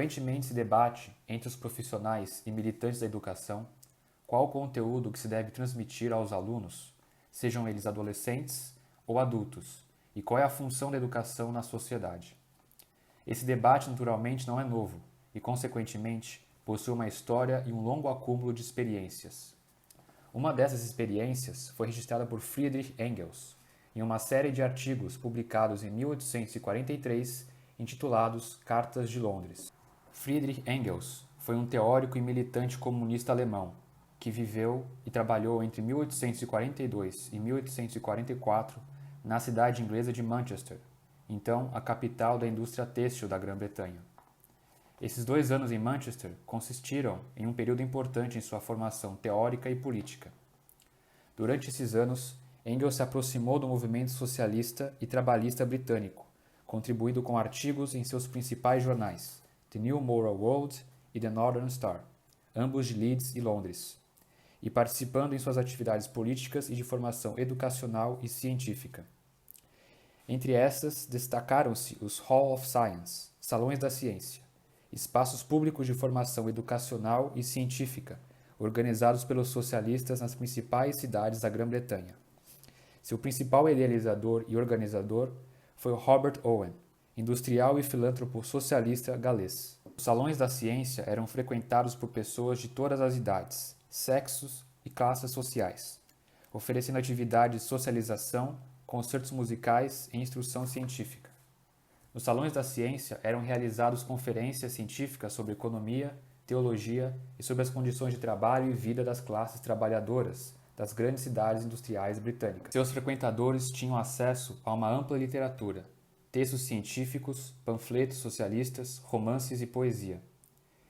Frequentemente se debate entre os profissionais e militantes da educação qual o conteúdo que se deve transmitir aos alunos, sejam eles adolescentes ou adultos, e qual é a função da educação na sociedade. Esse debate naturalmente não é novo e, consequentemente, possui uma história e um longo acúmulo de experiências. Uma dessas experiências foi registrada por Friedrich Engels em uma série de artigos publicados em 1843 intitulados Cartas de Londres. Friedrich Engels foi um teórico e militante comunista alemão que viveu e trabalhou entre 1842 e 1844 na cidade inglesa de Manchester, então a capital da indústria têxtil da Grã-Bretanha. Esses 2 anos em Manchester consistiram em um período importante em sua formação teórica e política. Durante esses anos, Engels se aproximou do movimento socialista e trabalhista britânico, contribuindo com artigos em seus principais jornais, The New Moral World e The Northern Star, ambos de Leeds e Londres, e participando em suas atividades políticas e de formação educacional e científica. Entre essas, destacaram-se os Hall of Science, Salões da Ciência, espaços públicos de formação educacional e científica, organizados pelos socialistas nas principais cidades da Grã-Bretanha. Seu principal idealizador e organizador foi o Robert Owen, industrial e filântropo socialista galês. Os salões da ciência eram frequentados por pessoas de todas as idades, sexos e classes sociais, oferecendo atividades de socialização, concertos musicais e instrução científica. Nos salões da ciência eram realizadas conferências científicas sobre economia, teologia e sobre as condições de trabalho e vida das classes trabalhadoras das grandes cidades industriais britânicas. Seus frequentadores tinham acesso a uma ampla literatura, textos científicos, panfletos socialistas, romances e poesia.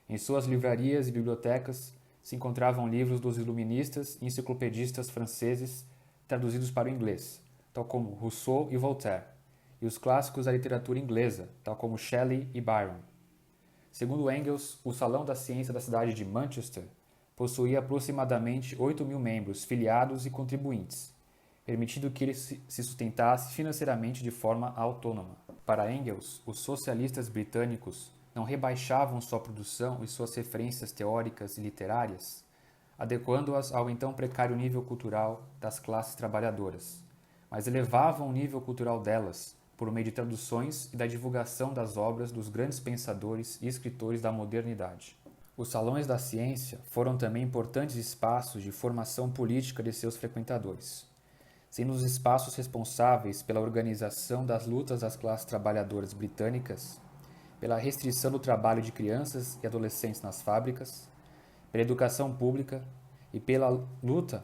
Em suas livrarias e bibliotecas se encontravam livros dos iluministas e enciclopedistas franceses traduzidos para o inglês, tal como Rousseau e Voltaire, e os clássicos da literatura inglesa, tal como Shelley e Byron. Segundo Engels, o Salão da Ciência da cidade de Manchester possuía aproximadamente 8.000 membros filiados e contribuintes, permitindo que ele se sustentasse financeiramente de forma autônoma. Para Engels, os socialistas britânicos não rebaixavam sua produção e suas referências teóricas e literárias, adequando-as ao então precário nível cultural das classes trabalhadoras, mas elevavam o nível cultural delas por meio de traduções e da divulgação das obras dos grandes pensadores e escritores da modernidade. Os salões da ciência foram também importantes espaços de formação política de seus frequentadores, sendo os espaços responsáveis pela organização das lutas das classes trabalhadoras britânicas, pela restrição do trabalho de crianças e adolescentes nas fábricas, pela educação pública e pela luta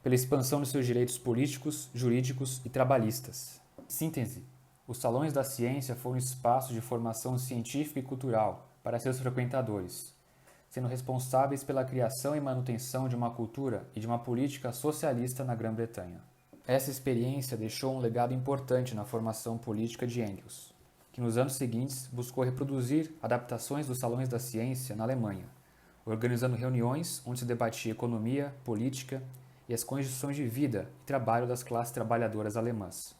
pela expansão de seus direitos políticos, jurídicos e trabalhistas. Em síntese, os salões da ciência foram espaços de formação científica e cultural para seus frequentadores, sendo responsáveis pela criação e manutenção de uma cultura e de uma política socialista na Grã-Bretanha. Essa experiência deixou um legado importante na formação política de Engels, que nos anos seguintes buscou reproduzir adaptações dos salões da ciência na Alemanha, organizando reuniões onde se debatia economia, política e as condições de vida e trabalho das classes trabalhadoras alemãs.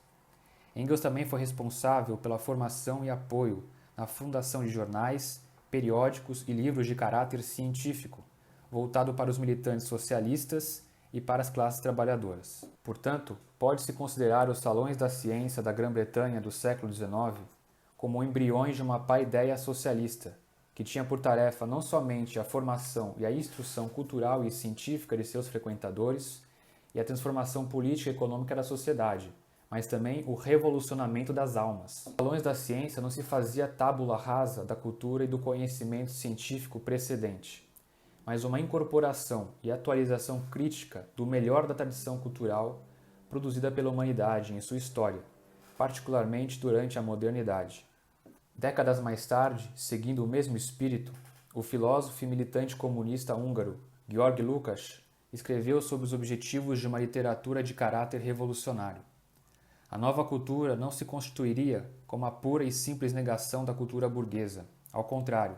Engels também foi responsável pela formação e apoio na fundação de jornais, periódicos e livros de caráter científico, voltado para os militantes socialistas e para as classes trabalhadoras. Portanto, pode-se considerar os salões da ciência da Grã-Bretanha do século XIX como embriões de uma paideia socialista, que tinha por tarefa não somente a formação e a instrução cultural e científica de seus frequentadores e a transformação política e econômica da sociedade, mas também o revolucionamento das almas. Nos salões da ciência não se fazia tábula rasa da cultura e do conhecimento científico precedente, mas uma incorporação e atualização crítica do melhor da tradição cultural produzida pela humanidade em sua história, particularmente durante a modernidade. Décadas mais tarde, seguindo o mesmo espírito, o filósofo e militante comunista húngaro Georg Lukács escreveu sobre os objetivos de uma literatura de caráter revolucionário. A nova cultura não se constituiria como a pura e simples negação da cultura burguesa. Ao contrário,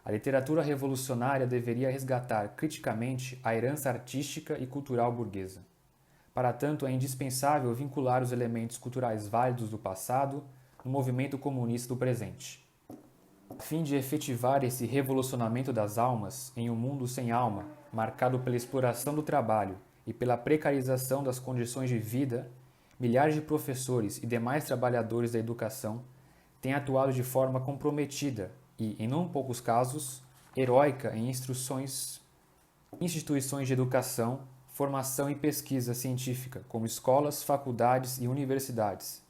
a literatura revolucionária deveria resgatar criticamente a herança artística e cultural burguesa. Para tanto, é indispensável vincular os elementos culturais válidos do passado no movimento comunista do presente. A fim de efetivar esse revolucionamento das almas em um mundo sem alma, marcado pela exploração do trabalho e pela precarização das condições de vida, milhares de professores e demais trabalhadores da educação têm atuado de forma comprometida e, em não poucos casos, heróica em instituições de educação, formação e pesquisa científica, como escolas, faculdades e universidades,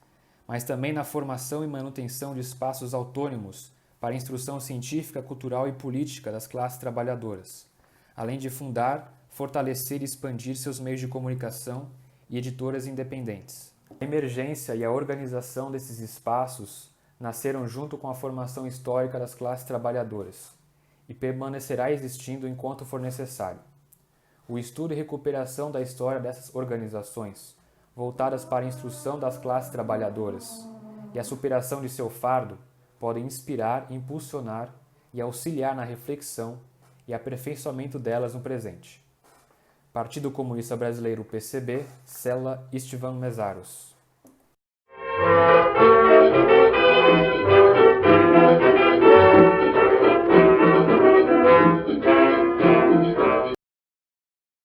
mas também na formação e manutenção de espaços autônomos para a instrução científica, cultural e política das classes trabalhadoras, além de fundar, fortalecer e expandir seus meios de comunicação e editoras independentes. A emergência e a organização desses espaços nasceram junto com a formação histórica das classes trabalhadoras e permanecerá existindo enquanto for necessário. O estudo e recuperação da história dessas organizações, voltadas para a instrução das classes trabalhadoras e a superação de seu fardo, podem inspirar, impulsionar e auxiliar na reflexão e aperfeiçoamento delas no presente. Partido Comunista Brasileiro PCB, Célula Istvan Mesaros.